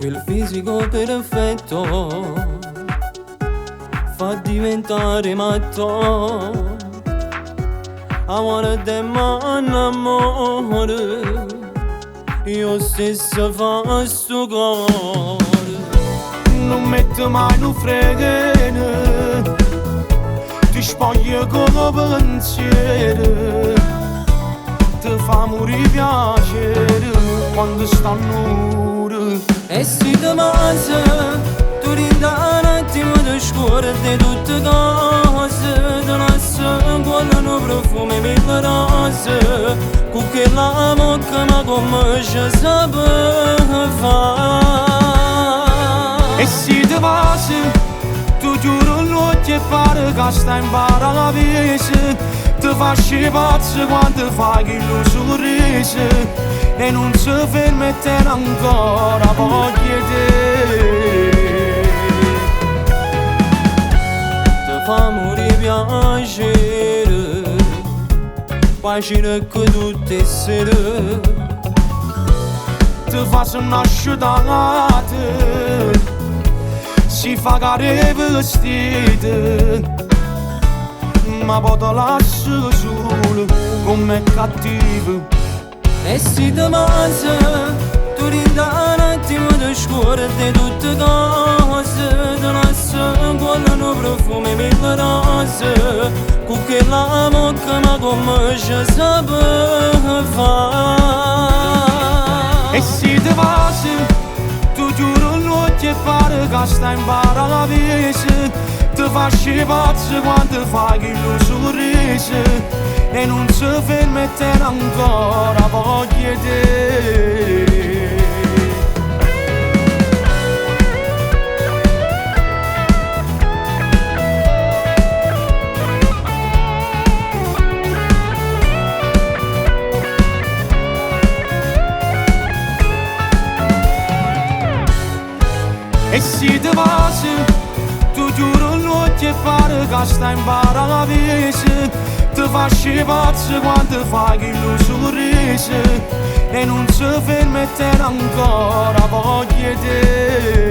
quel fisico perfetto fa diventare matto. Amore de man amore, io stesso fa sto cuore. Non metto mai un fregno, ti spoglio come pensiero, ti fa morire piacere quando sta nudo. E se ti mangia, tu rinda un attimo di scordi tutte cose, ti lascia quando profumo mille rose, con che la bocca ma come ci sape fare. E se ti passi, tu giuro l'occhio e pare che stai in paradiso, ti faccio pazzo quando fai che lo sorriso e non si permette ancora voglia te. Ti fa morire piacere, piacere che tutte le sere ti fa nascere da te, si fa care vestite, ma poi ti lascio solo come cattivo. E se ti mangia, tu rinda un attimo di scordi tutte cose, ti lascia quando profumo mille rose, con che la bocca ma come ci sape fare. E se ti passi, tu giuro l'occhio e pare che stai in paradiso, ti faccio pazzo quando fai che lo sorriso e non si permette ancora voglia te. E se ti passi, tu giuro l'occhio e pare che stai in paradiso, ti faccio pazzo quando fai che lo sorriso e non si permette ancora voglia te.